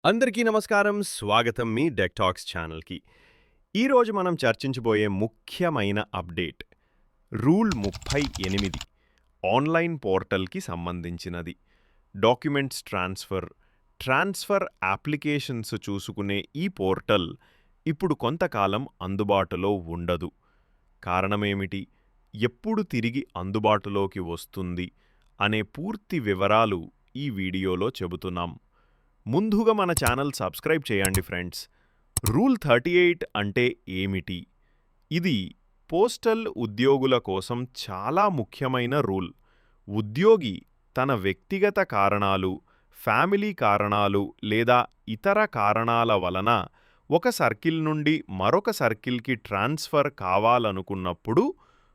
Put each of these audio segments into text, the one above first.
అందరికీ నమస్కారం. స్వాగతం మీ డెక్ టాక్స్ ఛానల్‌కి. ఈరోజు మనం చర్చించబోయే ముఖ్యమైన అప్డేట్ రూల్ 38 ఆన్‌లైన్ పోర్టల్‌కి సంబంధించినది. డాక్యుమెంట్స్ ట్రాన్స్‌ఫర్ అప్లికేషన్స్ చూసుకునే ఈ పోర్టల్ ఇప్పుడు కొంతకాలం అందుబాటులో ఉండదు. కారణమేమిటి? ఎప్పుడు తిరిగి అందుబాటులోకి వస్తుంది? అనే పూర్తి వివరాలు ఈ వీడియోలో చెబుతున్నాం. ముందుగా మన ఛానల్ సబ్స్క్రైబ్ చేయండి ఫ్రెండ్స్. రూల్ 38 అంటే ఏమిటి? ఇది పోస్టల్ ఉద్యోగుల కోసం చాలా ముఖ్యమైన రూల్. ఉద్యోగి తన వ్యక్తిగత కారణాలు, ఫ్యామిలీ కారణాలు లేదా ఇతర కారణాల వలన ఒక సర్కిల్ నుండి మరొక సర్కిల్కి ట్రాన్స్ఫర్ కావాలనుకున్నప్పుడు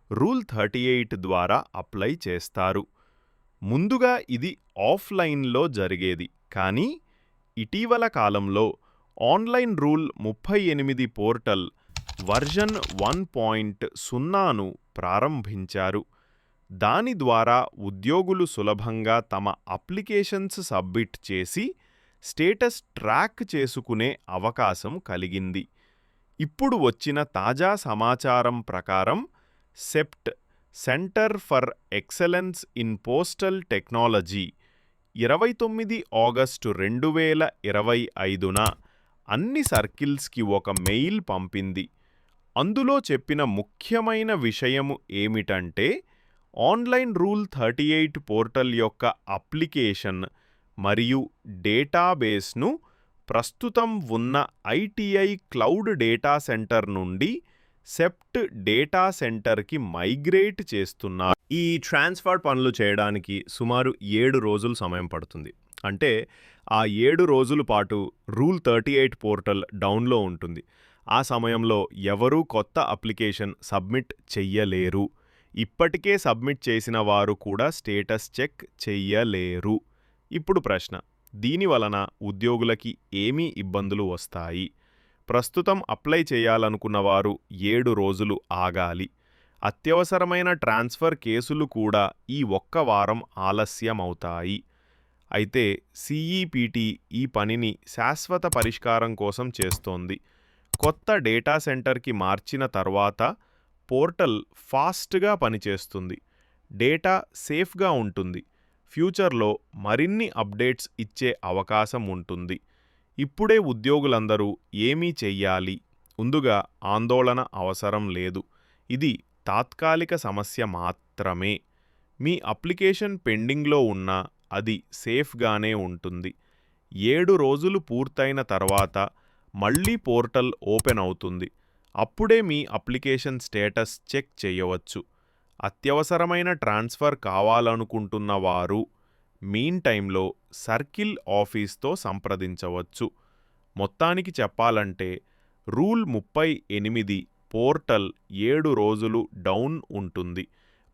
రూల్ 38 ద్వారా అప్లై చేస్తారు. ముందుగా ఇది ఆఫ్లైన్లో జరిగేది, కానీ ఇటీవల కాలంలో ఆన్లైన్ రూల్ 38 పోర్టల్ వర్జన్ 1.0ను ప్రారంభించారు. దాని ద్వారా ఉద్యోగులు సులభంగా తమ అప్లికేషన్స్ సబ్మిట్ చేసి స్టేటస్ ట్రాక్ చేసుకునే అవకాశం కలిగింది. ఇప్పుడు వచ్చిన తాజా సమాచారం ప్రకారం centre for excellence in postal technology 29 August 2025న అన్ని సర్కిల్స్కి ఒక మెయిల్ పంపింది. అందులో చెప్పిన ముఖ్యమైన విషయము ఏమిటంటే ఆన్లైన్ రూల్ 38 పోర్టల్ యొక్క అప్లికేషన్ మరియు డేటాబేస్ను ప్రస్తుతం ఉన్న ఐటీఐ క్లౌడ్ డేటా సెంటర్ నుండి సెప్ట్ డేటా సెంటర్కి మైగ్రేట్ చేస్తున్నారు. ఈ ట్రాన్స్ఫర్ పనులు చేయడానికి సుమారు 7 రోజులు సమయం పడుతుంది. అంటే ఆ 7 రోజుల పాటు రూల్ 38 పోర్టల్ డౌన్లో ఉంటుంది. ఆ సమయంలో ఎవరూ కొత్త అప్లికేషన్ సబ్మిట్ చెయ్యలేరు. ఇప్పటికే సబ్మిట్ చేసిన వారు కూడా స్టేటస్ చెక్ చెయ్యలేరు. ఇప్పుడు ప్రశ్న, దీని వలన ఉద్యోగులకి ఏమీ ఇబ్బందులు వస్తాయి? ప్రస్తుతం అప్లై చేయాలనుకున్న వారు 7 రోజులు ఆగాలి. అత్యవసరమైన ట్రాన్స్ఫర్ కేసులు కూడా ఈ ఒక్క వారం ఆలస్యమవుతాయి. అయితే సిఈపిటి ఈ పనిని శాశ్వత పరిష్కారం కోసం చేస్తోంది. కొత్త డేటా సెంటర్కి మార్చిన తర్వాత పోర్టల్ ఫాస్ట్గా పనిచేస్తుంది. డేటా సేఫ్గా ఉంటుంది. ఫ్యూచర్లో మరిన్ని అప్డేట్స్ ఇచ్చే అవకాశం ఉంటుంది. ఇప్పుడే ఉద్యోగులందరూ ఏమీ చెయ్యాలి? ముందుగా ఆందోళన అవసరం లేదు. ఇది తాత్కాలిక సమస్య మాత్రమే. మీ అప్లికేషన్ పెండింగ్లో ఉన్నా అది సేఫ్గానే ఉంటుంది. 7 రోజులు పూర్తయిన తర్వాత మళ్ళీ పోర్టల్ ఓపెన్ అవుతుంది. అప్పుడే మీ అప్లికేషన్ స్టేటస్ చెక్ చేయవచ్చు. అత్యవసరమైన ట్రాన్స్ఫర్ కావాలనుకుంటున్న వారు మీన్ టైంలో సర్కిల్ ఆఫీస్తో సంప్రదించవచ్చు. మొత్తానికి చెప్పాలంటే రూల్ 38 పోర్టల్ 7 రోజులు డౌన్ ఉంటుంది.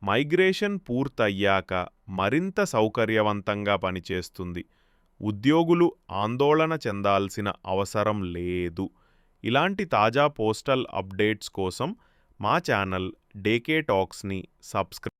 మైగ్రేషన్ పూర్తయ్యాక మరింత సౌకర్యవంతంగా పనిచేస్తుంది. ఉద్యోగులు ఆందోళన చెందాల్సిన అవసరం లేదు. ఇలాంటి తాజా పోస్టల్ అప్డేట్స్ కోసం మా ఛానల్ డేకే టాక్స్ని సబ్స్క్రైబ్